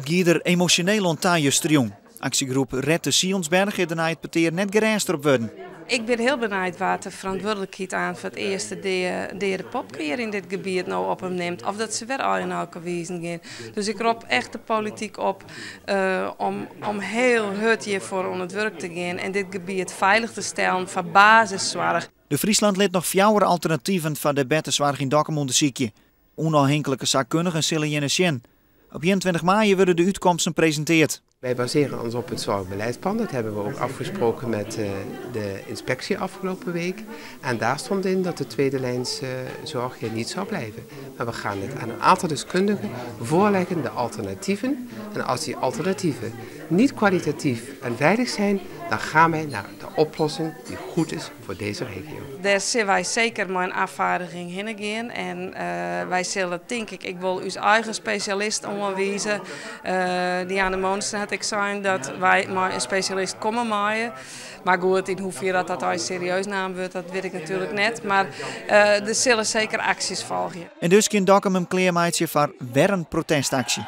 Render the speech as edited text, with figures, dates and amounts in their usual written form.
Het gaat er emotioneel aan jong. Actiegroep Red de Sionsberg heeft daarna het peteer net gereisd op worden. Ik ben heel benieuwd wat de verantwoordelijkheid aan voor het eerste de popkeer in dit gebied nou op hem neemt. Of dat ze weer al in elke wijze gaan. Dus ik roep echt de politiek op om heel hard hiervoor aan het werk te gaan. En dit gebied veilig te stellen voor basiszorg. De Friesland liet nog 4 alternatieven voor de bettenzorg in Dokkum onderzoeken. Onafhankelijke zakkundigen zullen je zien. Op 21 maart worden de uitkomsten gepresenteerd. Wij baseren ons op het zorgbeleidsplan. Dat hebben we ook afgesproken met de inspectie afgelopen week. En daar stond in dat de tweede lijns zorg hier niet zou blijven. Maar we gaan het aan een aantal deskundigen voorleggen, de alternatieven. En als die alternatieven niet kwalitatief en veilig zijn, dan gaan wij naar de oplossing die goed is voor deze regio. Daar zullen wij zeker met een afvaardiging heen gaan. En wij zullen, denk ik wil ons eigen specialist onderwijzen. Diana Moonsen had ik zijn dat wij maar een specialist komen maaien. Maar goed, in hoeverre dat hij serieus naam wordt, dat weet ik natuurlijk net. Maar er zullen zeker acties volgen. En dus kan Dokkum hem klaarmaken voor weer een protestactie.